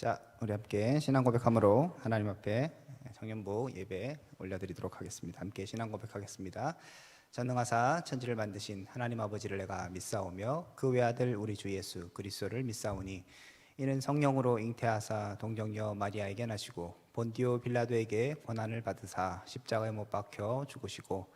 자, 우리 함께 신앙 고백함으로 하나님 앞에 청년부 예배 올려드리도록 하겠습니다. 함께 신앙 고백하겠습니다. 전능하사 천지를 만드신 하나님 아버지를 내가 믿사오며 그 외아들 우리 주 예수 그리스도를 믿사오니 이는 성령으로 잉태하사 동정녀 마리아에게 나시고 본디오 빌라도에게 고난을 받으사 십자가에 못 박혀 죽으시고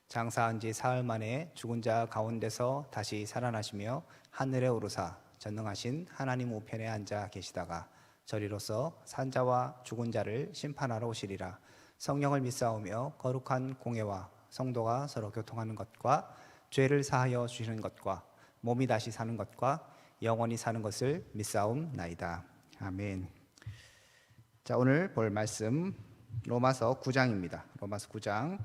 장사한 지 사흘 만에 죽은 자 가운데서 다시 살아나시며 하늘에 오르사 전능하신 하나님 우편에 앉아 계시다가 저리로서 산자와 죽은 자를 심판하러 오시리라. 성령을 믿사오며 거룩한 공회와 성도가 서로 교통하는 것과 죄를 사하여 주시는 것과 몸이 다시 사는 것과 영원히 사는 것을 믿사옵나이다. 아멘. 자, 오늘 볼 말씀 로마서 9장입니다. 로마서 9장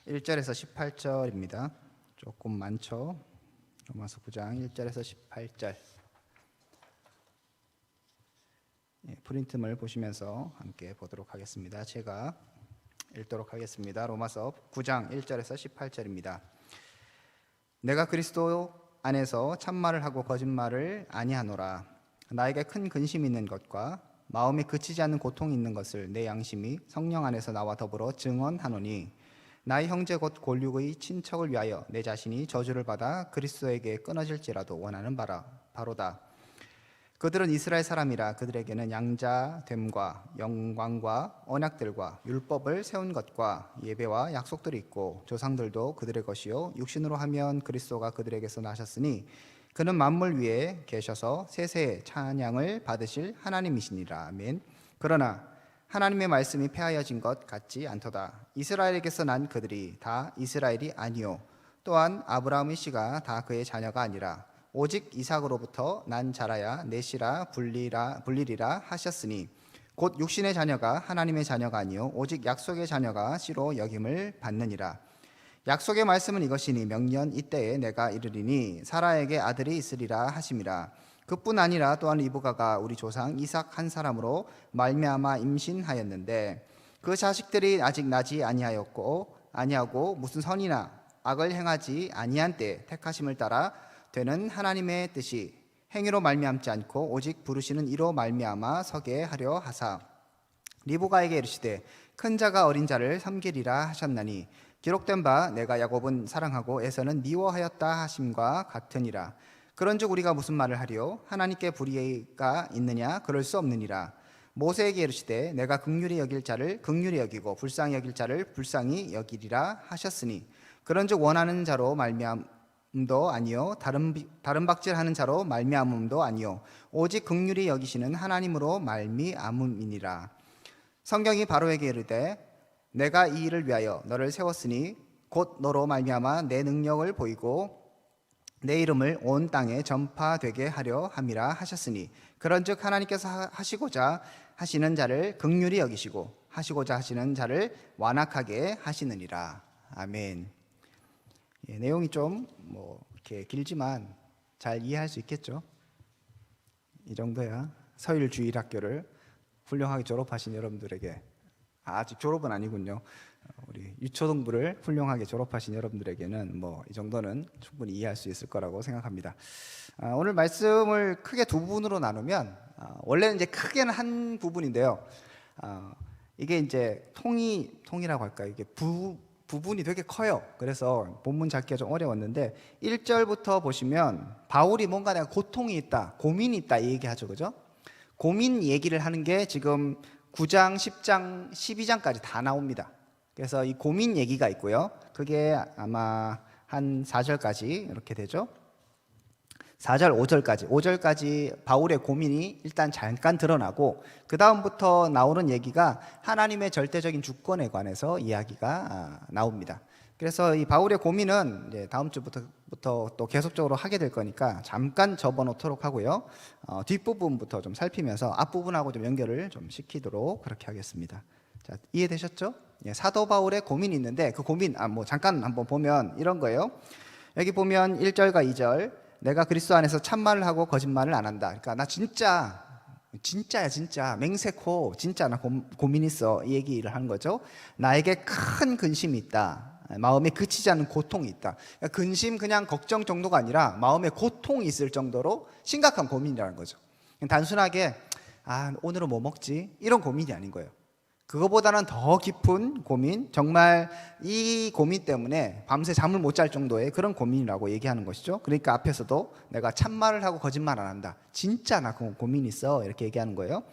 1절에서 18절입니다. 조금 많죠? 로마서 9장 1절에서 18절. 프린트물 보시면서 함께 보도록 하겠습니다. 제가 읽도록 하겠습니다. 로마서 9장 1절에서 18절입니다. 내가 그리스도 안에서 참말을 하고 거짓말을 아니하노라. 나에게 큰 근심이 있는 것과 마음에 그치지 않는 고통이 있는 것을 내 양심이 성령 안에서 나와 더불어 증언하노니 나의 형제 곧 골육의 친척을 위하여 내 자신이 저주를 받아 그리스도에게 끊어질지라도 원하는 바로다. 그들은 이스라엘 사람이라 그들에게는 양자됨과 영광과 언약들과 율법을 세운 것과 예배와 약속들이 있고 조상들도 그들의 것이요 육신으로 하면 그리스도가 그들에게서 나셨으니 그는 만물 위에 계셔서 세세의 찬양을 받으실 하나님이시니라. 아멘. 그러나 하나님의 말씀이 폐하여진 것 같지 않도다. 이스라엘에게서 난 그들이 다 이스라엘이 아니요 또한 아브라함의 씨가 다 그의 자녀가 아니라 오직 이삭으로부터 난 자라야 내 씨라 불리리라 하셨으니 곧 육신의 자녀가 하나님의 자녀가 아니요 오직 약속의 자녀가 씨로 여김을 받느니라. 약속의 말씀은 이것이니 명년 이때에 내가 이르리니 사라에게 아들이 있으리라 하심이라. 그뿐 아니라 또한 리브가가 우리 조상 이삭 한 사람으로 말미암아 임신하였는데 그 자식들이 아직 나지 아니하고 무슨 선이나 악을 행하지 아니한 때 택하심을 따라 되는 하나님의 뜻이 행위로 말미암지 않고 오직 부르시는 이로 말미암아 서게 하려 하사 리브가에게 이르시되 큰 자가 어린 자를 섬기리라 하셨나니 기록된 바 내가 야곱은 사랑하고 에서는 미워하였다 하심과 같으니라. 그런즉 우리가 무슨 말을 하리요? 하나님께 불의가 있느냐? 그럴 수 없느니라. 모세에게 이르시되 내가 긍휼히 여길 자를 긍휼히 여기고 불쌍히 여길 자를 불쌍히 여기리라 하셨으니 그런즉 원하는 자로 말미암음도 아니요 다른 박질하는 자로 말미암음도 아니요 오직 긍휼히 여기시는 하나님으로 말미암음이니라. 성경이 바로에게 이르되 내가 이 일을 위하여 너를 세웠으니 곧 너로 말미암아 내 능력을 보이고 내 이름을 온 땅에 전파되게 하려 함이라 하셨으니 그런즉 하나님께서 하시고자 하시는 자를 긍휼히 여기시고 하시고자 하시는 자를 완악하게 하시느니라. 아멘. 내용이 좀 이렇게 길지만 잘 이해할 수 있겠죠? 이 정도야 서일 주일학교를 훌륭하게 졸업하신 여러분들에게 아직 졸업은 아니군요. 우리 유초등부를 훌륭하게 졸업하신 여러분들에게는 이 정도는 충분히 이해할 수 있을 거라고 생각합니다. 오늘 말씀을 크게 두 부분으로 나누면 원래는 이제 크게는 한 부분인데요. 이게 이제 통이라고 할까요? 이게 부분이 되게 커요. 그래서 본문 잡기가 좀 어려웠는데 1절부터 보시면 바울이 뭔가 내가 고통이 있다, 고민이 있다 이 얘기하죠, 그죠? 고민 얘기를 하는 게 지금 9장, 10장, 12장까지 다 나옵니다. 그래서 이 고민 얘기가 있고요. 그게 아마 한 4절까지 이렇게 되죠. 4절, 5절까지 바울의 고민이 일단 잠깐 드러나고 그 다음부터 나오는 얘기가 하나님의 절대적인 주권에 관해서 이야기가 나옵니다. 그래서 이 바울의 고민은 이제 다음 주부터 또 계속적으로 하게 될 거니까 잠깐 접어놓도록 하고요. 뒷부분부터 좀 살피면서 앞부분하고 좀 연결을 좀 시키도록 그렇게 하겠습니다. 자, 이해되셨죠? 사도 바울의 고민이 있는데 그 고민 잠깐 한번 보면 이런 거예요. 여기 보면 1절과 2절 내가 그리스도 안에서 참말을 하고 거짓말을 안 한다. 그러니까 나 진짜야 맹세코 진짜 나 고민 있어 이 얘기를 하는 거죠. 나에게 큰 근심이 있다. 마음에 그치지 않는 고통이 있다. 그러니까 근심 그냥 걱정 정도가 아니라 마음에 고통이 있을 정도로 심각한 고민이라는 거죠. 단순하게 오늘은 뭐 먹지? 이런 고민이 아닌 거예요. 그거보다는 더 깊은 고민, 정말 이 고민 때문에 밤새 잠을 못 잘 정도의 그런 고민이라고 얘기하는 것이죠. 그러니까 앞에서도 내가 참말을 하고 거짓말 안 한다. 진짜 나 고민 있어. 이렇게 얘기하는 거예요.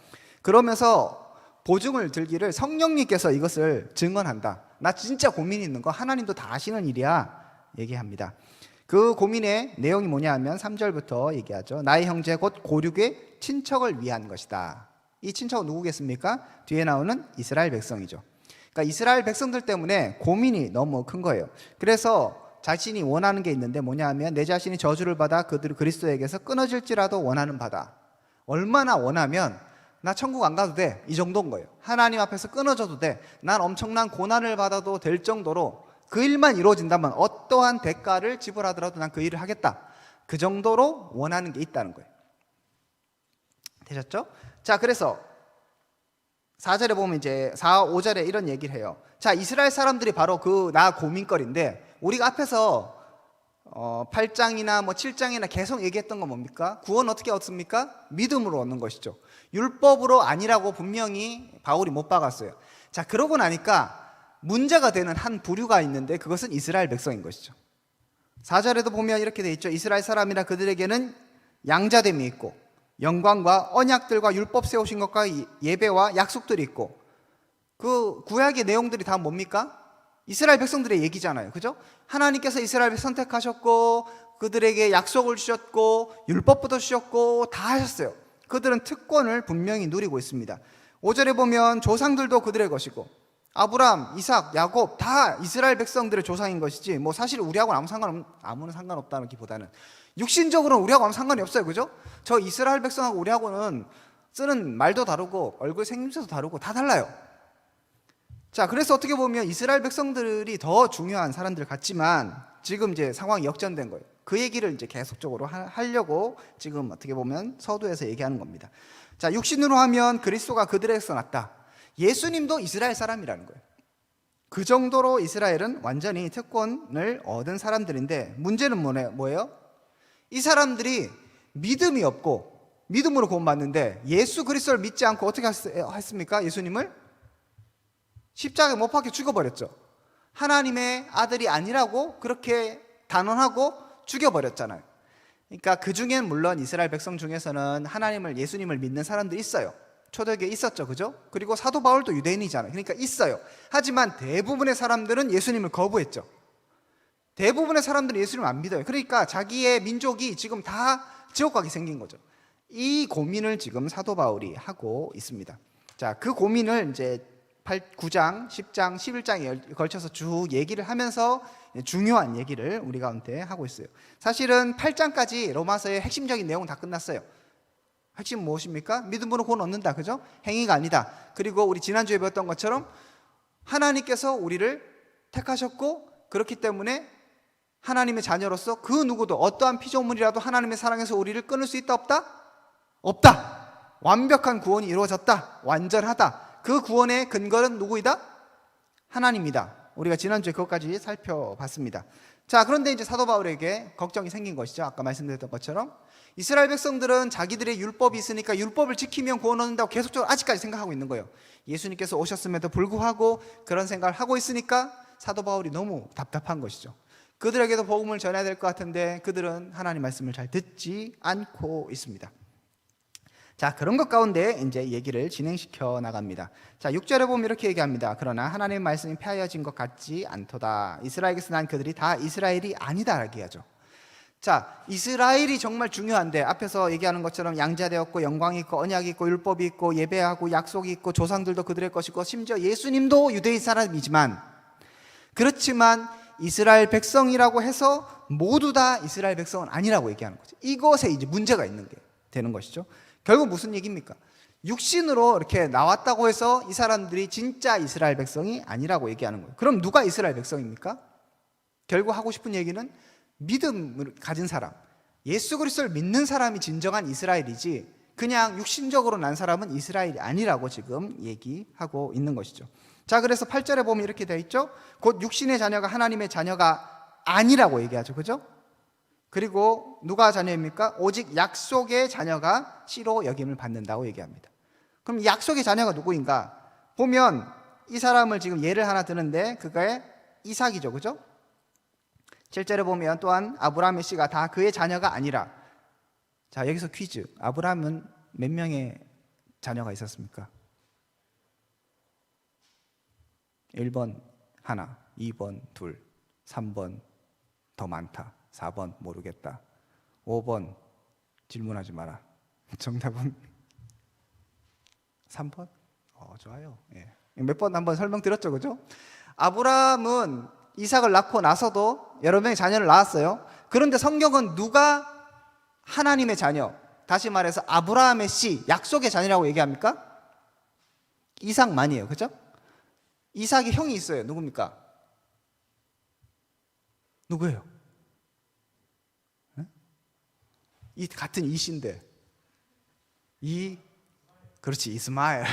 그러면서 보증을 들기를 성령님께서 이것을 증언한다. 나 진짜 고민 있는 거 하나님도 다 아시는 일이야. 얘기합니다. 그 고민의 내용이 뭐냐 하면 3절부터 얘기하죠. 나의 형제 곧 고륙의 친척을 위한 것이다. 이 친척은 누구겠습니까? 뒤에 나오는 이스라엘 백성이죠. 그러니까 이스라엘 백성들 때문에 고민이 너무 큰 거예요. 그래서 자신이 원하는 게 있는데 뭐냐 하면 내 자신이 저주를 받아 그들 그리스도에게서 끊어질지라도 원하는 바다. 얼마나 원하면 나 천국 안 가도 돼. 이 정도인 거예요. 하나님 앞에서 끊어져도 돼. 난 엄청난 고난을 받아도 될 정도로 그 일만 이루어진다면 어떠한 대가를 지불하더라도 난 그 일을 하겠다. 그 정도로 원하는 게 있다는 거예요. 되셨죠? 자, 그래서 4절에 보면 이제 4, 5절에 이런 얘기를 해요. 자, 이스라엘 사람들이 바로 그 나 고민거리인데 우리가 앞에서 8장이나 7장이나 계속 얘기했던 건 뭡니까? 구원 어떻게 얻습니까? 믿음으로 얻는 것이죠. 율법으로 아니라고 분명히 바울이 못 박았어요. 자, 그러고 나니까 문제가 되는 한 부류가 있는데 그것은 이스라엘 백성인 것이죠. 4절에도 보면 이렇게 돼 있죠. 이스라엘 사람이나 그들에게는 양자됨이 있고 영광과 언약들과 율법 세우신 것과 예배와 약속들이 있고 그 구약의 내용들이 다 뭡니까? 이스라엘 백성들의 얘기잖아요. 그죠? 하나님께서 이스라엘을 선택하셨고 그들에게 약속을 주셨고 율법부터 주셨고 다 하셨어요. 그들은 특권을 분명히 누리고 있습니다. 5절에 보면 조상들도 그들의 것이고 아브람, 이삭, 야곱 다 이스라엘 백성들의 조상인 것이지 뭐 사실 우리하고는 아무런 상관없다는 기보다는 육신적으로는 우리하고 아무 상관이 없어요. 그죠? 저 이스라엘 백성하고 우리하고는 쓰는 말도 다르고 얼굴 생김새도 다르고 다 달라요. 자, 그래서 어떻게 보면 이스라엘 백성들이 더 중요한 사람들 같지만 지금 이제 상황이 역전된 거예요. 그 얘기를 이제 계속적으로 하려고 지금 어떻게 보면 서두에서 얘기하는 겁니다. 자, 육신으로 하면 그리스도가 그들에게서 났다. 예수님도 이스라엘 사람이라는 거예요. 그 정도로 이스라엘은 완전히 특권을 얻은 사람들인데 문제는 뭐예요? 이 사람들이 믿음이 없고 믿음으로 구원받는데 예수 그리스도를 믿지 않고 어떻게 했습니까? 예수님을 십자가에 못 박혀 죽여버렸죠. 하나님의 아들이 아니라고 그렇게 단언하고 죽여버렸잖아요. 그러니까 그 중엔 물론 이스라엘 백성 중에서는 하나님을 예수님을 믿는 사람들이 있어요. 초대교회에 있었죠. 그죠? 그리고 사도 바울도 유대인이잖아요. 그러니까 있어요. 하지만 대부분의 사람들은 예수님을 거부했죠. 대부분의 사람들은 예수님을 안 믿어요. 그러니까 자기의 민족이 지금 다 지옥 가게 생긴 거죠. 이 고민을 지금 사도 바울이 하고 있습니다. 자, 그 고민을 이제 9장, 10장, 11장에 걸쳐서 쭉 얘기를 하면서 중요한 얘기를 우리 가운데 하고 있어요. 사실은 8장까지 로마서의 핵심적인 내용은 다 끝났어요. 핵심 무엇입니까? 믿음으로 구원 얻는다. 그죠? 행위가 아니다. 그리고 우리 지난주에 배웠던 것처럼 하나님께서 우리를 택하셨고 그렇기 때문에 하나님의 자녀로서 그 누구도 어떠한 피조물이라도 하나님의 사랑에서 우리를 끊을 수 있다 없다? 없다. 완벽한 구원이 이루어졌다. 완전하다. 그 구원의 근거는 누구이다? 하나님이다. 우리가 지난주에 그것까지 살펴봤습니다. 자, 그런데 이제 사도 바울에게 걱정이 생긴 것이죠. 아까 말씀드렸던 것처럼 이스라엘 백성들은 자기들의 율법이 있으니까 율법을 지키면 구원 얻는다고 계속적으로 아직까지 생각하고 있는 거예요. 예수님께서 오셨음에도 불구하고 그런 생각을 하고 있으니까 사도 바울이 너무 답답한 것이죠. 그들에게도 복음을 전해야 될 것 같은데 그들은 하나님 말씀을 잘 듣지 않고 있습니다. 자, 그런 것 가운데 이제 얘기를 진행시켜 나갑니다. 자, 6절에 보면 이렇게 얘기합니다. 그러나 하나님의 말씀이 폐하여진 것 같지 않도다. 이스라엘에게서 난 그들이 다 이스라엘이 아니다 라고 얘기하죠. 자, 이스라엘이 정말 중요한데 앞에서 얘기하는 것처럼 양자되었고 영광이 있고 언약이 있고 율법이 있고 예배하고 약속이 있고 조상들도 그들의 것이고 심지어 예수님도 유대인 사람이지만 그렇지만 이스라엘 백성이라고 해서 모두 다 이스라엘 백성은 아니라고 얘기하는 거죠. 이것에 이제 문제가 있는 게 되는 것이죠. 결국 무슨 얘기입니까? 육신으로 이렇게 나왔다고 해서 이 사람들이 진짜 이스라엘 백성이 아니라고 얘기하는 거예요. 그럼 누가 이스라엘 백성입니까? 결국 하고 싶은 얘기는 믿음을 가진 사람, 예수 그리스도를 믿는 사람이 진정한 이스라엘이지 그냥 육신적으로 난 사람은 이스라엘이 아니라고 지금 얘기하고 있는 것이죠. 자, 그래서 8절에 보면 이렇게 되어 있죠. 곧 육신의 자녀가 하나님의 자녀가 아니라고 얘기하죠. 그죠? 그리고 누가 자녀입니까? 오직 약속의 자녀가 씨로 여김을 받는다고 얘기합니다. 그럼 약속의 자녀가 누구인가? 보면 이 사람을 지금 예를 하나 드는데 그게 이삭이죠. 그죠? 7절에 보면 또한 아브라함의 씨가 다 그의 자녀가 아니라, 자 여기서 퀴즈. 아브라함은 몇 명의 자녀가 있었습니까? 1번 하나, 2번 둘, 3번 더 많다, 4번 모르겠다, 5번 질문하지 마라. 정답은 3번? 좋아요. 예. 몇 번 한번 설명드렸죠. 그죠? 아브라함은 이삭을 낳고 나서도 여러 명의 자녀를 낳았어요. 그런데 성경은 누가 하나님의 자녀, 다시 말해서 아브라함의 씨, 약속의 자녀라고 얘기합니까? 이삭만이에요. 그죠? 이삭이 형이 있어요. 누굽니까? 누구예요? 이 같은 이씨인데 그렇지, 이스마엘.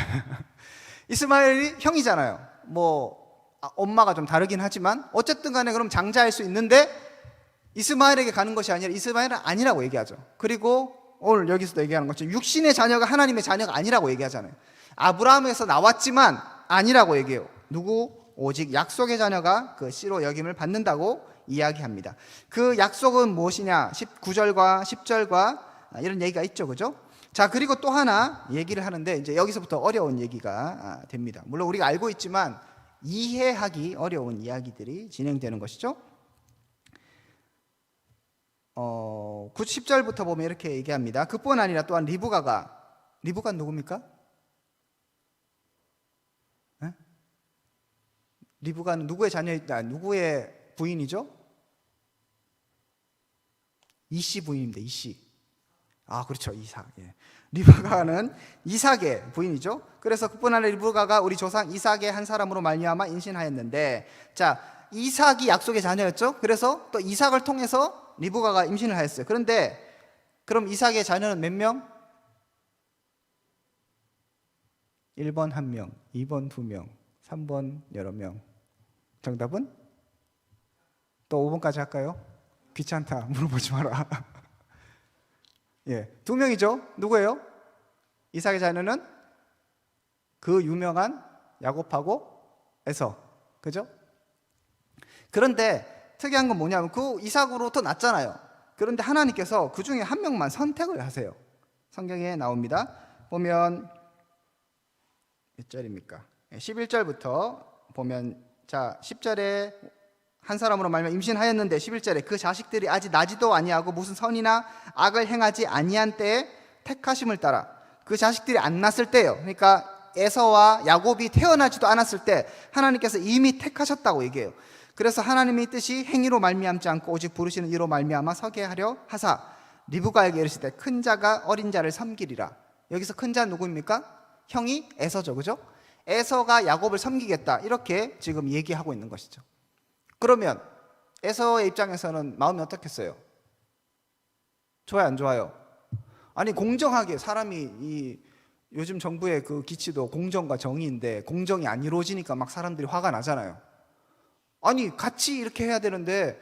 이스마엘이 형이잖아요. 엄마가 좀 다르긴 하지만 어쨌든 간에 그럼 장자일 수 있는데 이스마엘에게 가는 것이 아니라 이스마엘은 아니라고 얘기하죠. 그리고 오늘 여기서도 얘기하는 것처럼 육신의 자녀가 하나님의 자녀가 아니라고 얘기하잖아요. 아브라함에서 나왔지만 아니라고 얘기해요. 누구? 오직 약속의 자녀가 그 씨로 여김을 받는다고 이야기합니다. 그 약속은 무엇이냐? 9절과 10절과 이런 얘기가 있죠. 그죠? 자, 그리고 또 하나 얘기를 하는데 이제 여기서부터 어려운 얘기가 됩니다. 물론 우리가 알고 있지만 이해하기 어려운 이야기들이 진행되는 것이죠. 10절부터 보면 이렇게 얘기합니다. 그뿐 아니라 또한 리브가가 누굽니까? 네? 리브가는 누구의 누구의 부인이죠? 이씨 부인입니다. 이씨. 그렇죠. 이삭. 예. 리브가는 이삭의 부인이죠. 그래서 그뿐 아니라 리브가가 우리 조상 이삭의 한 사람으로 말미암아 임신하였는데, 자, 이삭이 약속의 자녀였죠. 그래서 또 이삭을 통해서 리브가가 임신을 하였어요. 그런데 그럼 이삭의 자녀는 몇 명? 1번 1명, 2번 2명, 3번 여러 명. 정답은? 또 5번까지 할까요? 귀찮다. 물어보지 마라. 예, 2명이죠. 누구예요? 이삭의 자녀는 그 유명한 야곱하고 에서. 그죠? 그런데 특이한 건 뭐냐면 그 이삭으로부터 났잖아요. 그런데 하나님께서 그 중에 한 명만 선택을 하세요. 성경에 나옵니다. 보면 몇 절입니까? 11절부터 보면, 자 10절에 한 사람으로 말미암아 임신하였는데 11절에 그 자식들이 아직 나지도 아니하고 무슨 선이나 악을 행하지 아니한 때에 택하심을 따라, 그 자식들이 안 났을 때요. 그러니까 에서와 야곱이 태어나지도 않았을 때 하나님께서 이미 택하셨다고 얘기해요. 그래서 하나님의 뜻이 행위로 말미암지 않고 오직 부르시는 이로 말미암아 서게 하려 하사 리브가에게 이르실 때 큰 자가 어린 자를 섬기리라. 여기서 큰 자는 누구입니까? 형이 에서죠. 그죠? 에서가 야곱을 섬기겠다, 이렇게 지금 얘기하고 있는 것이죠. 그러면 에서의 입장에서는 마음이 어떻겠어요? 좋아요, 안 좋아요? 아니, 공정하게 사람이 요즘 정부의 그 기치도 공정과 정의인데 공정이 안 이루어지니까 막 사람들이 화가 나잖아요. 아니, 같이 이렇게 해야 되는데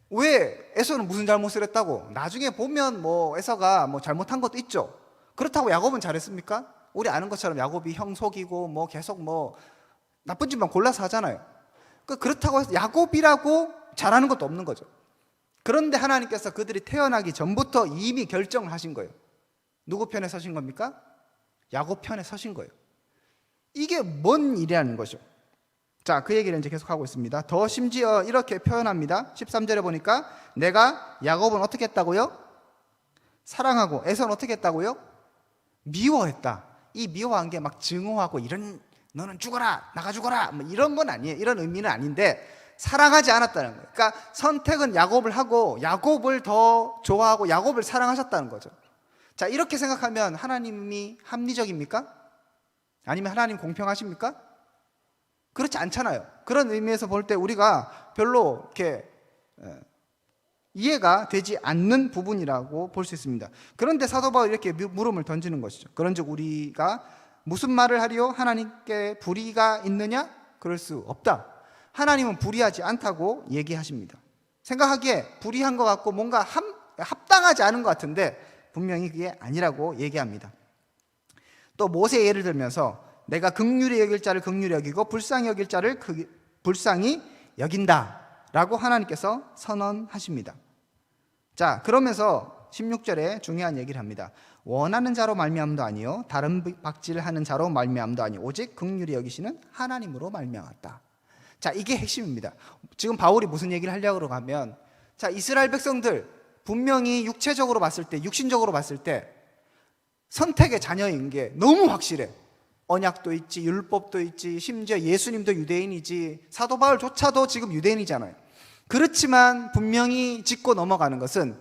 왜 에서는 무슨 잘못을 했다고? 나중에 보면 에서가 잘못한 것도 있죠. 그렇다고 야곱은 잘했습니까? 우리 아는 것처럼 야곱이 형 속이고 계속 나쁜 짓만 골라서 하잖아요. 그렇다고 해서 야곱이라고 잘하는 것도 없는 거죠. 그런데 하나님께서 그들이 태어나기 전부터 이미 결정을 하신 거예요. 누구 편에 서신 겁니까? 야곱 편에 서신 거예요. 이게 뭔 일이라는 거죠. 자, 그 얘기를 이제 계속하고 있습니다. 더 심지어 이렇게 표현합니다. 13절에 보니까 내가 야곱은 어떻게 했다고요? 사랑하고 에서는 어떻게 했다고요? 미워했다. 이 미워한 게 막 증오하고 이런, 너는 죽어라, 나가 죽어라, 이런 건 아니에요. 이런 의미는 아닌데 사랑하지 않았다는 거예요. 그러니까 선택은 야곱을 하고 야곱을 더 좋아하고 야곱을 사랑하셨다는 거죠. 자, 이렇게 생각하면 하나님이 합리적입니까? 아니면 하나님 공평하십니까? 그렇지 않잖아요. 그런 의미에서 볼 때 우리가 별로 이렇게 이해가 되지 않는 부분이라고 볼 수 있습니다. 그런데 사도 바울이 이렇게 물음을 던지는 것이죠. 그런즉 우리가 무슨 말을 하리요? 하나님께 불의가 있느냐? 그럴 수 없다. 하나님은 불의하지 않다고 얘기하십니다. 생각하기에 불의한 것 같고 뭔가 합당하지 않은 것 같은데 분명히 그게 아니라고 얘기합니다. 또 모세 예를 들면서 내가 긍휼히 여길 자를 긍휼히 여기고 불쌍히 여길 자를 불쌍히 여긴다라고 하나님께서 선언하십니다. 자, 그러면서 16절에 중요한 얘기를 합니다. 원하는 자로 말미암도 아니요 다른 박질하는 자로 말미암도 아니요 오직 긍휼히 여기시는 하나님으로 말미암았다. 자, 이게 핵심입니다. 지금 바울이 무슨 얘기를 하려고 하면, 자, 이스라엘 백성들 분명히 육체적으로 봤을 때, 육신적으로 봤을 때 선택의 자녀인 게 너무 확실해. 언약도 있지, 율법도 있지, 심지어 예수님도 유대인이지, 사도 바울조차도 지금 유대인이잖아요. 그렇지만 분명히 짚고 넘어가는 것은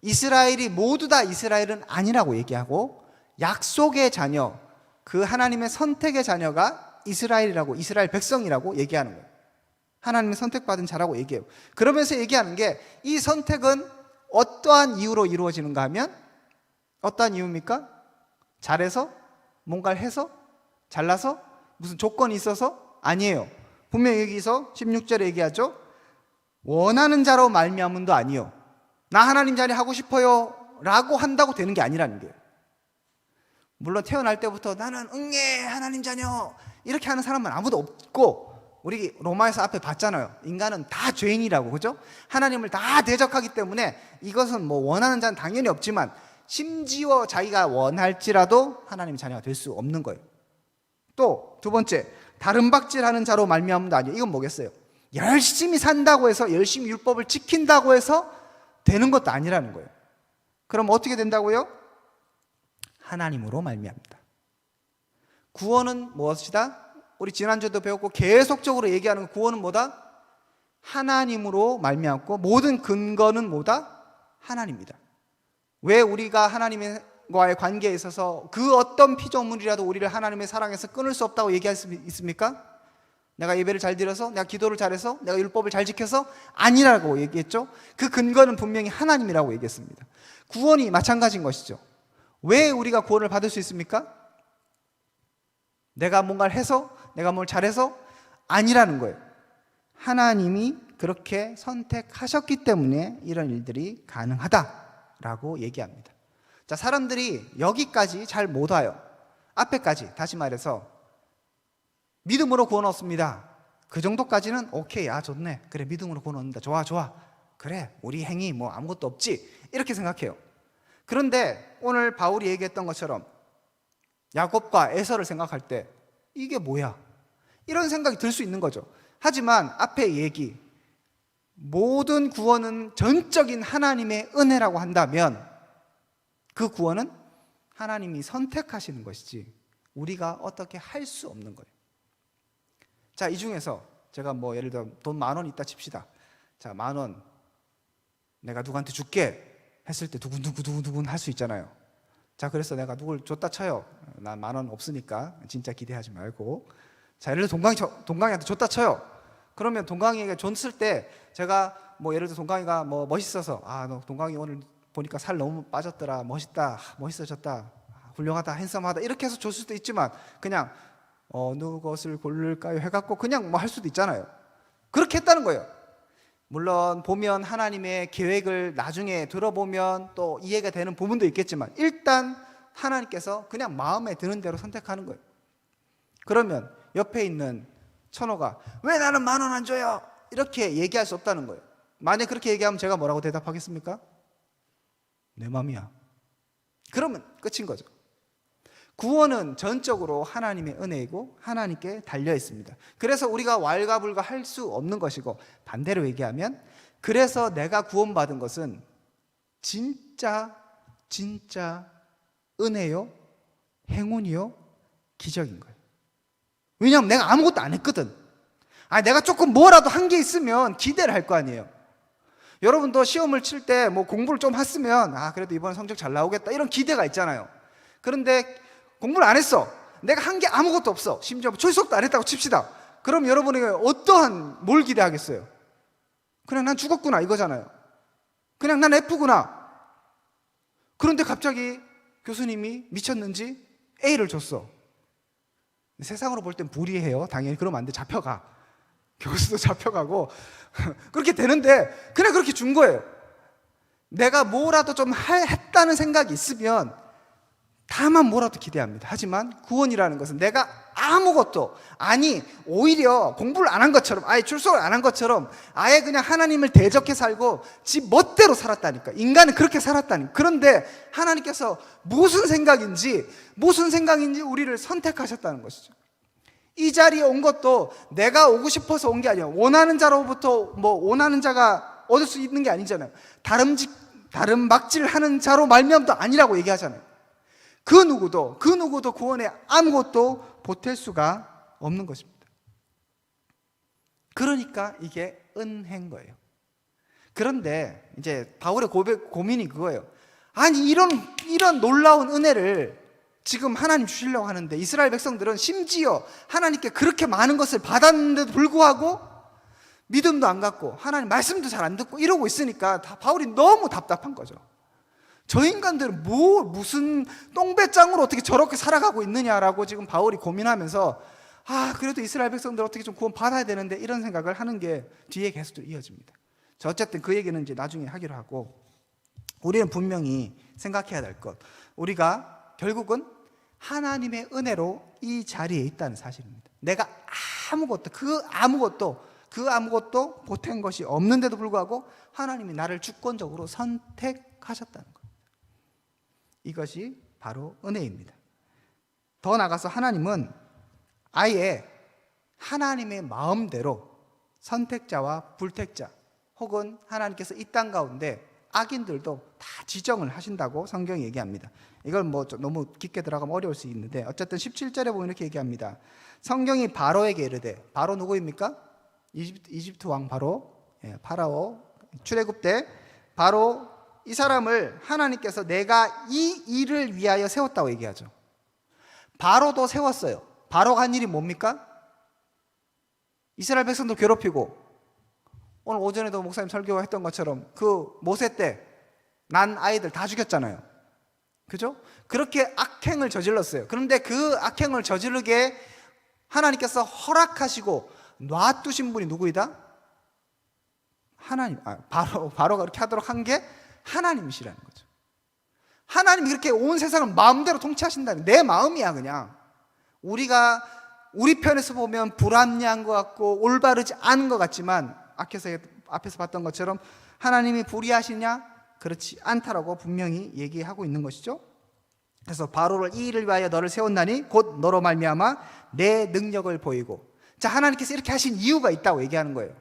이스라엘이 모두 다 이스라엘은 아니라고 얘기하고, 약속의 자녀, 그 하나님의 선택의 자녀가 이스라엘이라고, 이스라엘 백성이라고 얘기하는 거예요. 하나님의 선택받은 자라고 얘기해요. 그러면서 얘기하는 게, 이 선택은 어떠한 이유로 이루어지는가 하면, 어떠한 이유입니까? 잘해서? 뭔가를 해서? 잘나서? 무슨 조건이 있어서? 아니에요. 분명히 여기서 16절에 얘기하죠. 원하는 자로 말미암음도 아니요, 나 하나님 자녀 하고 싶어요 라고 한다고 되는 게 아니라는 거예요. 물론 태어날 때부터 나는 응애 하나님 자녀 이렇게 하는 사람은 아무도 없고, 우리 로마에서 앞에 봤잖아요. 인간은 다 죄인이라고, 그죠? 하나님을 다 대적하기 때문에 이것은 뭐 원하는 자는 당연히 없지만, 심지어 자기가 원할지라도 하나님 자녀가 될 수 없는 거예요. 또 두 번째, 다른 박질하는 자로 말미암음도 아니에요. 이건 뭐겠어요? 열심히 산다고 해서, 열심히 율법을 지킨다고 해서 되는 것도 아니라는 거예요. 그럼 어떻게 된다고요? 하나님으로 말미암다. 구원은 무엇이다? 우리 지난주에도 배웠고 계속적으로 얘기하는 구원은 뭐다? 하나님으로 말미암고, 모든 근거는 뭐다? 하나님이다. 왜 우리가 하나님과의 관계에 있어서 그 어떤 피조물이라도 우리를 하나님의 사랑에서 끊을 수 없다고 얘기할 수 있습니까? 내가 예배를 잘 드려서, 내가 기도를 잘해서, 내가 율법을 잘 지켜서 아니라고 얘기했죠. 그 근거는 분명히 하나님이라고 얘기했습니다. 구원이 마찬가지인 것이죠. 왜 우리가 구원을 받을 수 있습니까? 내가 뭔가를 해서, 내가 뭘 잘해서 아니라는 거예요. 하나님이 그렇게 선택하셨기 때문에 이런 일들이 가능하다라고 얘기합니다. 자, 사람들이 여기까지 잘 못 와요. 앞에까지, 다시 말해서 믿음으로 구원 얻습니다. 그 정도까지는 오케이, 아 좋네, 그래 믿음으로 구원 얻는다, 좋아 좋아, 그래 우리 행위 뭐 아무것도 없지, 이렇게 생각해요. 그런데 오늘 바울이 얘기했던 것처럼 야곱과 에서를 생각할 때 이게 뭐야? 이런 생각이 들 수 있는 거죠. 하지만 앞에 얘기, 모든 구원은 전적인 하나님의 은혜라고 한다면 그 구원은 하나님이 선택하시는 것이지 우리가 어떻게 할 수 없는 거예요. 자, 이 중에서 제가 뭐 예를 들어 돈 10,000원 있다 칩시다. 자, 10,000원 내가 누구한테 줄게 했을 때 두근두근 할 수 있잖아요. 자, 그래서 내가 누굴 줬다 쳐요. 난 10,000원 없으니까 진짜 기대하지 말고. 자, 예를 들어 동강이한테 줬다 쳐요. 그러면 동강이에게 줬을 때 제가 뭐 예를 들어 동강이가 뭐 멋있어서, 아, 너 동강이 오늘 보니까 살 너무 빠졌더라, 멋있다, 멋있어졌다, 훌륭하다, 핸섬하다, 이렇게 해서 줬을 수도 있지만, 그냥 어느 것을 고를까요 해갖고 그냥 뭐 할 수도 있잖아요. 그렇게 했다는 거예요. 물론 보면 하나님의 계획을 나중에 들어보면 또 이해가 되는 부분도 있겠지만, 일단 하나님께서 그냥 마음에 드는 대로 선택하는 거예요. 그러면 옆에 있는 천호가 왜 나는 10,000원 안 줘요? 이렇게 얘기할 수 없다는 거예요. 만약 그렇게 얘기하면 제가 뭐라고 대답하겠습니까? 내 맘이야. 그러면 끝인 거죠. 구원은 전적으로 하나님의 은혜이고 하나님께 달려 있습니다. 그래서 우리가 왈가불가 할 수 없는 것이고, 반대로 얘기하면 그래서 내가 구원받은 것은 진짜 은혜요, 행운이요, 기적인 거예요. 왜냐하면 내가 아무것도 안 했거든. 내가 조금 뭐라도 한 게 있으면 기대를 할 거 아니에요. 여러분도 시험을 칠 때 뭐 공부를 좀 했으면 그래도 이번에 성적 잘 나오겠다, 이런 기대가 있잖아요. 그런데 공부를 안 했어. 내가 한 게 아무것도 없어. 심지어 출석도 안 했다고 칩시다. 그럼 여러분에게 어떠한 뭘 기대하겠어요? 그냥 난 죽었구나 이거잖아요. 그냥 난 F구나. 그런데 갑자기 교수님이 미쳤는지 A를 줬어. 세상으로 볼 땐 불이해요. 당연히 그러면 안 돼. 잡혀가. 교수도 잡혀가고 그렇게 되는데 그냥 그렇게 준 거예요. 내가 뭐라도 좀 했다는 생각이 있으면 다만 뭐라도 기대합니다. 하지만 구원이라는 것은 내가 아무것도, 아니 오히려 공부를 안 한 것처럼, 아예 출석을 안 한 것처럼 아예 그냥 하나님을 대적해 살고 지 멋대로 살았다니까. 인간은 그렇게 살았다니까. 그런데 하나님께서 무슨 생각인지 우리를 선택하셨다는 것이죠. 이 자리에 온 것도 내가 오고 싶어서 온 게 아니야. 원하는 자로부터 원하는 자가 얻을 수 있는 게 아니잖아요. 다른 하는 자로 말미암도 아니라고 얘기하잖아요. 그 누구도 구원에 아무것도 보탤 수가 없는 것입니다. 그러니까 이게 은혜인 거예요. 그런데 이제 바울의 고민이 그거예요. 아니 이런 놀라운 은혜를 지금 하나님 주시려고 하는데 이스라엘 백성들은 심지어 하나님께 그렇게 많은 것을 받았는데도 불구하고 믿음도 안 갖고 하나님 말씀도 잘 안 듣고 이러고 있으니까 바울이 너무 답답한 거죠. 저 인간들은 무슨 똥배짱으로 어떻게 저렇게 살아가고 있느냐라고 지금 바울이 고민하면서 그래도 이스라엘 백성들 어떻게 좀 구원 받아야 되는데 이런 생각을 하는 게 뒤에 계속 이어집니다. 자, 어쨌든 그 얘기는 이제 나중에 하기로 하고, 우리는 분명히 생각해야 될 것, 우리가 결국은 하나님의 은혜로 이 자리에 있다는 사실입니다. 내가 그 아무것도 보탠 것이 없는데도 불구하고 하나님이 나를 주권적으로 선택하셨다는 것. 이것이 바로 은혜입니다. 더 나아가서 하나님은 아예 하나님의 마음대로 선택자와 불택자, 혹은 하나님께서 이 땅 가운데 악인들도 다 지정을 하신다고 성경이 얘기합니다. 이걸 너무 깊게 들어가면 어려울 수 있는데, 어쨌든 17절에 보면 이렇게 얘기합니다. 성경이 바로에게 이르되, 바로 누구입니까? 이집트 왕 바로, 파라오 출애굽 때 바로 이 사람을 하나님께서 내가 이 일을 위하여 세웠다고 얘기하죠. 바로도 세웠어요. 바로가 한 일이 뭡니까? 이스라엘 백성도 괴롭히고, 오늘 오전에도 목사님 설교했던 것처럼 그 모세 때 난 아이들 다 죽였잖아요. 그죠? 그렇게 악행을 저질렀어요. 그런데 그 악행을 저지르게 하나님께서 허락하시고 놔두신 분이 누구이다? 하나님. 바로가 그렇게 하도록 한 게 하나님이시라는 거죠. 하나님이 그렇게 온 세상을 마음대로 통치하신다는, 내 마음이야. 그냥 우리가 우리 편에서 보면 불합리한 것 같고 올바르지 않은 것 같지만, 앞에서 봤던 것처럼 하나님이 불의하시냐? 그렇지 않다라고 분명히 얘기하고 있는 것이죠. 그래서 바로를 이 일을 위하여 너를 세웠나니 곧 너로 말미암아 내 능력을 보이고. 자, 하나님께서 이렇게 하신 이유가 있다고 얘기하는 거예요.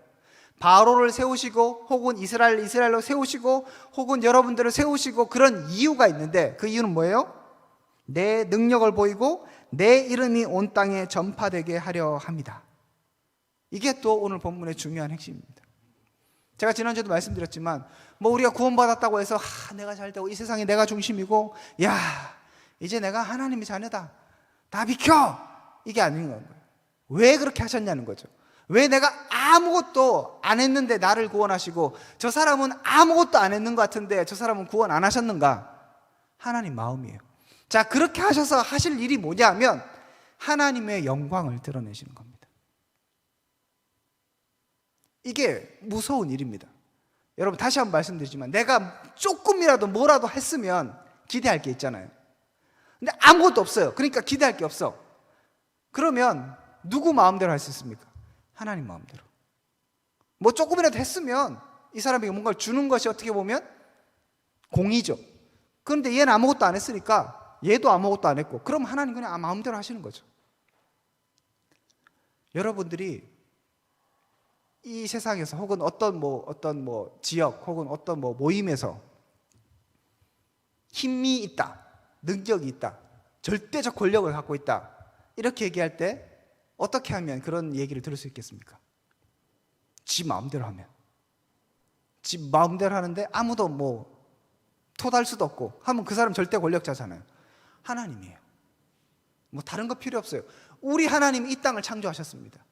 바로를 세우시고, 혹은 이스라엘로 세우시고, 혹은 여러분들을 세우시고, 그런 이유가 있는데, 그 이유는 뭐예요? 내 능력을 보이고 내 이름이 온 땅에 전파되게 하려 합니다. 이게 또 오늘 본문의 중요한 핵심입니다. 제가 지난주에도 말씀드렸지만, 우리가 구원받았다고 해서 내가 잘되고 이 세상에 내가 중심이고, 이제 내가 하나님의 자녀다, 다 비켜, 이게 아닌 거예요. 왜 그렇게 하셨냐는 거죠. 왜 내가 아무것도 안 했는데 나를 구원하시고, 저 사람은 아무것도 안 했는 것 같은데 저 사람은 구원 안 하셨는가? 하나님 마음이에요. 자, 그렇게 하셔서 하실 일이 뭐냐면 하나님의 영광을 드러내시는 겁니다. 이게 무서운 일입니다. 여러분, 다시 한번 말씀드리지만, 내가 조금이라도 뭐라도 했으면 기대할 게 있잖아요. 근데 아무것도 없어요. 그러니까 기대할 게 없어. 그러면 누구 마음대로 할 수 있습니까? 하나님 마음대로. 조금이라도 했으면 이 사람에게 뭔가를 주는 것이 어떻게 보면 공의죠. 그런데 얘는 아무것도 안 했으니까 얘도 아무것도 안 했고, 그럼 하나님 그냥 마음대로 하시는 거죠. 여러분들이 이 세상에서, 혹은 어떤 지역, 혹은 어떤 모임에서 힘이 있다, 능력이 있다, 절대적 권력을 갖고 있다, 이렇게 얘기할 때 어떻게 하면 그런 얘기를 들을 수 있겠습니까? 지 마음대로 하면. 지 마음대로 하는데 아무도 토달 수도 없고 하면 그 사람 절대 권력자잖아요. 하나님이에요. 다른 거 필요 없어요. 우리 하나님이 이 땅을 창조하셨습니다.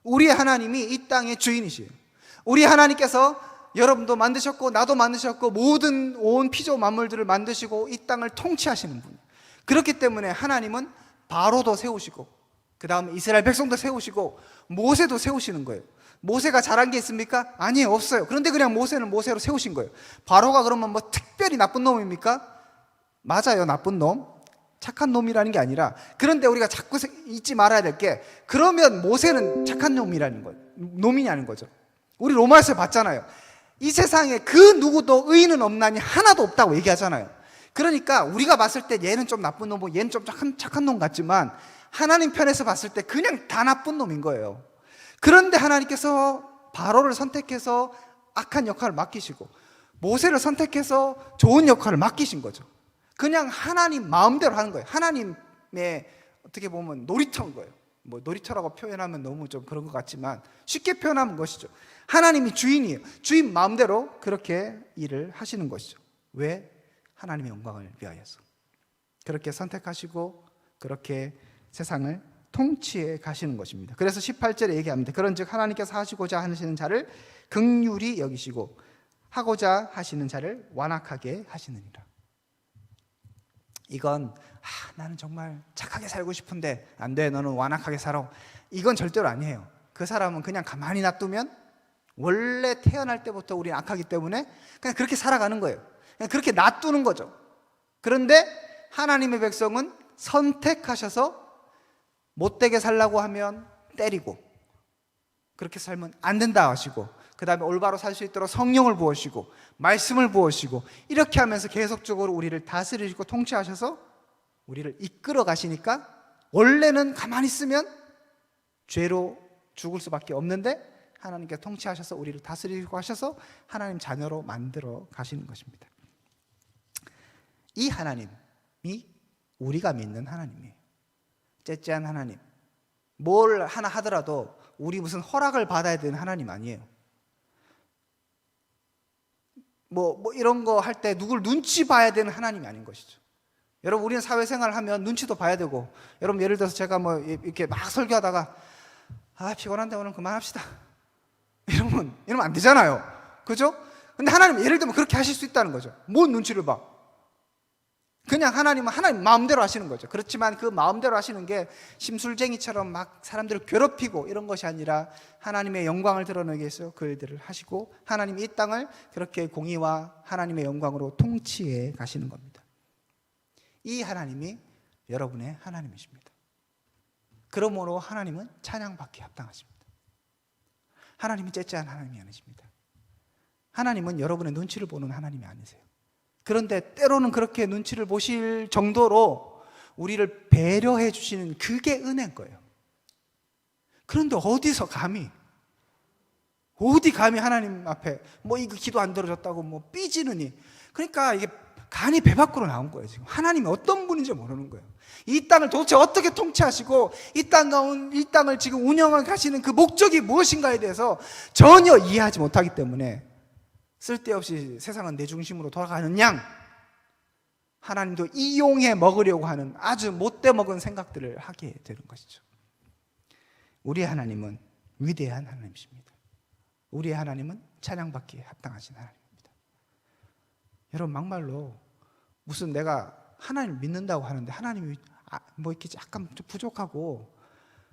우리 하나님이 이 땅의 주인이시에요. 우리 하나님께서 여러분도 만드셨고 나도 만드셨고 모든 온 피조 만물들을 만드시고 이 땅을 통치하시는 분. 그렇기 때문에 하나님은 바로도 세우시고, 그 다음에 이스라엘 백성도 세우시고 모세도 세우시는 거예요. 모세가 잘한 게 있습니까? 아니에요, 없어요. 그런데 그냥 모세는 모세로 세우신 거예요. 바로가 그러면 뭐 특별히 나쁜 놈입니까? 맞아요, 나쁜 놈, 착한 놈이라는 게 아니라, 그런데 우리가 자꾸 잊지 말아야 될 게, 그러면 모세는 착한 놈이라는 거예요, 놈이냐는 거죠. 우리 로마에서 봤잖아요. 이 세상에 그 누구도 의인은 없나니 하나도 없다고 얘기하잖아요. 그러니까 우리가 봤을 때 얘는 좀 나쁜 놈이고 얘는 좀 착한 놈 같지만, 하나님 편에서 봤을 때 그냥 다 나쁜 놈인 거예요. 그런데 하나님께서 바로를 선택해서 악한 역할을 맡기시고, 모세를 선택해서 좋은 역할을 맡기신 거죠. 그냥 하나님 마음대로 하는 거예요. 하나님의 어떻게 보면 놀이터인 거예요. 뭐 놀이터라고 표현하면 너무 좀 그런 것 같지만, 쉽게 표현하면 것이죠. 하나님이 주인이에요. 주인 마음대로 그렇게 일을 하시는 것이죠. 왜? 하나님의 영광을 위하여서. 그렇게 선택하시고 그렇게 세상을 통치해 가시는 것입니다. 그래서 18절에 얘기합니다. 그런즉 하나님께서 하시고자 하시는 자를 긍휼히 여기시고 하고자 하시는 자를 완악하게 하시느니라. 이건 나는 정말 착하게 살고 싶은데 안 돼, 너는 완악하게 살아, 이건 절대로 아니에요. 그 사람은 그냥 가만히 놔두면, 원래 태어날 때부터 우리는 악하기 때문에 그냥 그렇게 살아가는 거예요. 그냥 그렇게 놔두는 거죠. 그런데 하나님의 백성은 선택하셔서 못되게 살라고 하면 때리고, 그렇게 살면 안 된다 하시고, 그 다음에 올바로 살 수 있도록 성령을 부으시고 말씀을 부으시고, 이렇게 하면서 계속적으로 우리를 다스리시고 통치하셔서 우리를 이끌어 가시니까, 원래는 가만히 있으면 죄로 죽을 수밖에 없는데 하나님께서 통치하셔서 우리를 다스리고 하셔서 하나님 자녀로 만들어 가시는 것입니다. 이 하나님이 우리가 믿는 하나님이에요. 째째한 하나님, 뭘 하나 하더라도 우리 무슨 허락을 받아야 되는 하나님 아니에요. 뭐 이런 거 할 때 누굴 눈치 봐야 되는 하나님이 아닌 것이죠. 여러분, 우리는 사회생활을 하면 눈치도 봐야 되고, 여러분 예를 들어서 제가 뭐 이렇게 막 설교하다가 피곤한데 오늘 그만합시다, 이러면 안 되잖아요. 그죠? 근데 하나님 예를 들면 그렇게 하실 수 있다는 거죠. 뭔 눈치를 봐. 그냥 하나님은 하나님 마음대로 하시는 거죠. 그렇지만 그 마음대로 하시는 게 심술쟁이처럼 막 사람들을 괴롭히고 이런 것이 아니라, 하나님의 영광을 드러내기 위해서 그 일들을 하시고, 하나님이 이 땅을 그렇게 공의와 하나님의 영광으로 통치해 가시는 겁니다. 이 하나님이 여러분의 하나님이십니다. 그러므로 하나님은 찬양받기에 합당하십니다. 하나님이 째째한 하나님이 아니십니다. 하나님은 여러분의 눈치를 보는 하나님이 아니세요. 그런데 때로는 그렇게 눈치를 보실 정도로 우리를 배려해 주시는, 그게 은혜인 거예요. 그런데 어디 감히 하나님 앞에 이거 기도 안 들어졌다고 삐지느니, 그러니까 이게 간이 배 밖으로 나온 거예요. 지금 하나님이 어떤 분인지 모르는 거예요. 이 땅을 도대체 어떻게 통치하시고 이 땅을 지금 운영하게 하시는 그 목적이 무엇인가에 대해서 전혀 이해하지 못하기 때문에, 쓸데없이 세상은 내 중심으로 돌아가는 양, 하나님도 이용해 먹으려고 하는 아주 못돼 먹은 생각들을 하게 되는 것이죠. 우리의 하나님은 위대한 하나님이십니다. 우리의 하나님은 찬양받기에 합당하신 하나님입니다. 여러분, 막말로 무슨 내가 하나님을 믿는다고 하는데 하나님이 이렇게 약간 좀 부족하고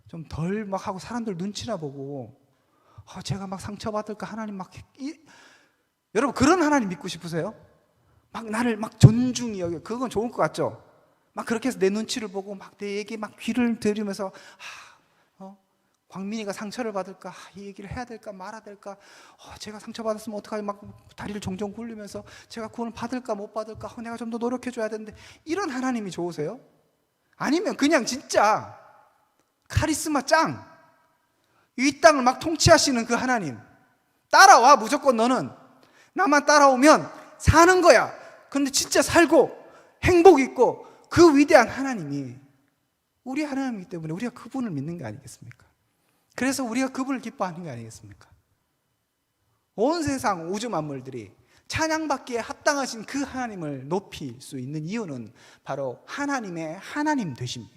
좀 덜 하고 사람들 눈치나 보고 제가 상처받을까, 하나님 여러분, 그런 하나님 믿고 싶으세요? 나를 존중히 여겨, 그건 좋을 것 같죠? 그렇게 해서 내 눈치를 보고 내 얘기 귀를 들으면서 광민이가 상처를 받을까, 이 얘기를 해야 될까 말아야 될까, 제가 상처받았으면 어떡하지, 다리를 종종 굴리면서 제가 구원을 받을까 못 받을까, 내가 좀 더 노력해 줘야 되는데, 이런 하나님이 좋으세요? 아니면 그냥 진짜 카리스마 짱, 이 땅을 통치하시는 그 하나님, 따라와, 무조건 너는 나만 따라오면 사는 거야. 그런데 진짜 살고 행복 있고, 그 위대한 하나님이 우리 하나님이기 때문에 우리가 그분을 믿는 게 아니겠습니까? 그래서 우리가 그분을 기뻐하는 게 아니겠습니까? 온 세상 우주 만물들이 찬양받기에 합당하신 그 하나님을 높일 수 있는 이유는 바로 하나님의 하나님 되십니다.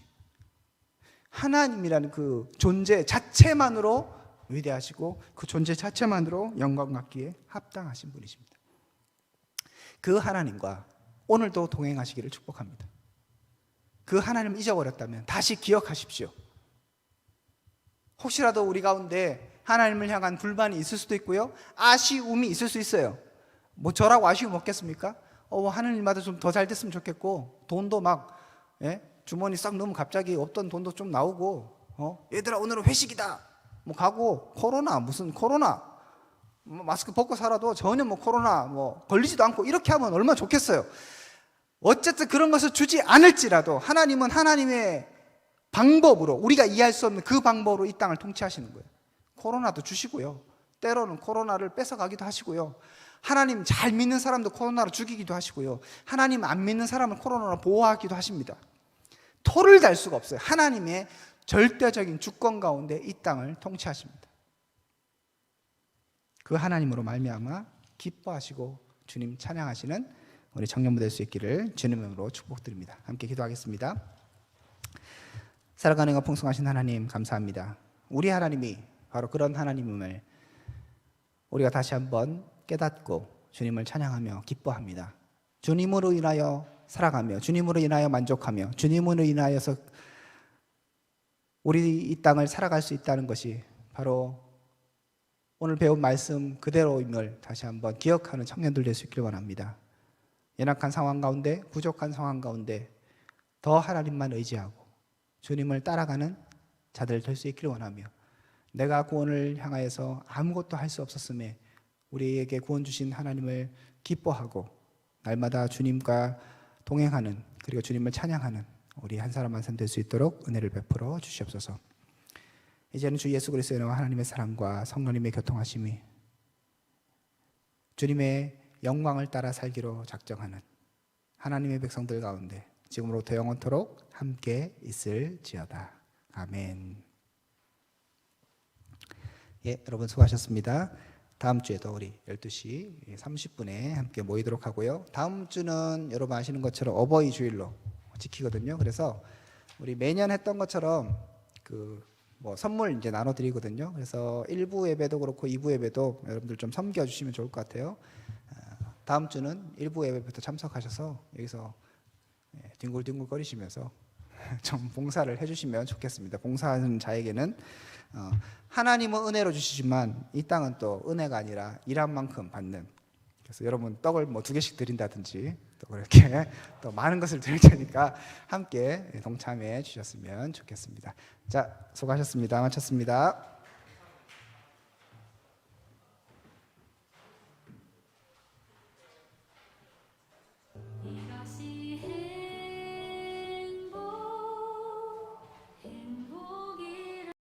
하나님이라는 그 존재 자체만으로 위대하시고, 그 존재 자체만으로 영광 받기에 합당하신 분이십니다. 그 하나님과 오늘도 동행하시기를 축복합니다. 그 하나님을 잊어버렸다면 다시 기억하십시오. 혹시라도 우리 가운데 하나님을 향한 불만이 있을 수도 있고요, 아쉬움이 있을 수 있어요. 뭐 저라고 아쉬움 없겠습니까? 하나님마다 좀 더 잘 됐으면 좋겠고, 돈도 막 주머니 싹 넣으면 갑자기 없던 돈도 좀 나오고, 얘들아 오늘은 회식이다 뭐 가고, 코로나 무슨 코로나, 마스크 벗고 살아도 전혀 뭐 코로나 뭐 걸리지도 않고 이렇게 하면 얼마나 좋겠어요. 어쨌든 그런 것을 주지 않을지라도 하나님은 하나님의 방법으로, 우리가 이해할 수 없는 그 방법으로 이 땅을 통치하시는 거예요. 코로나도 주시고요, 때로는 코로나를 뺏어가기도 하시고요, 하나님 잘 믿는 사람도 코로나로 죽이기도 하시고요, 하나님 안 믿는 사람을 코로나로 보호하기도 하십니다. 토를 달 수가 없어요. 하나님의 절대적인 주권 가운데 이 땅을 통치하십니다. 그 하나님으로 말미암아 기뻐하시고 주님 찬양하시는 우리 청년부 될 수 있기를 주님의 이름으로 축복드립니다. 함께 기도하겠습니다. 살아가는 것 풍성하신 하나님 감사합니다. 우리 하나님이 바로 그런 하나님임을 우리가 다시 한번 깨닫고 주님을 찬양하며 기뻐합니다. 주님으로 인하여 살아가며, 주님으로 인하여 만족하며, 주님으로 인하여서 우리 이 땅을 살아갈 수 있다는 것이 바로 오늘 배운 말씀 그대로임을 다시 한번 기억하는 청년들 될 수 있기를 원합니다. 연약한 상황 가운데, 부족한 상황 가운데 더 하나님만 의지하고 주님을 따라가는 자들 될 수 있기를 원하며, 내가 구원을 향하여서 아무것도 할 수 없었음에 우리에게 구원 주신 하나님을 기뻐하고 날마다 주님과 동행하는, 그리고 주님을 찬양하는 우리 한 사람 한 사람 될 수 있도록 은혜를 베풀어 주시옵소서. 이제는 주 예수 그리스도의 은혜와 하나님의 사랑과 성령님의 교통하심이 주님의 영광을 따라 살기로 작정하는 하나님의 백성들 가운데 지금으로부터 영원토록 함께 있을지어다. 아멘. 여러분 수고하셨습니다. 다음 주에도 우리 12시 30분에 함께 모이도록 하고요. 다음 주는 여러분 아시는 것처럼 어버이 주일로 지키거든요. 그래서 우리 매년 했던 것처럼 선물 이제 나눠드리거든요. 그래서 1부 예배도 그렇고 2부 예배도 여러분들 좀 섬겨주시면 좋을 것 같아요. 다음 주는 1부 예배부터 참석하셔서 여기서 뒹굴뒹굴 거리시면서 좀 봉사를 해주시면 좋겠습니다. 봉사하는 자에게는 하나님은 은혜로 주시지만 이 땅은 또 은혜가 아니라 일한 만큼 받는, 그래서 여러분 떡을 뭐 2개씩 드린다든지 또 그렇게 또 많은 것을 드릴 테니까 함께 동참해 주셨으면 좋겠습니다. 자, 수고하셨습니다. 마쳤습니다.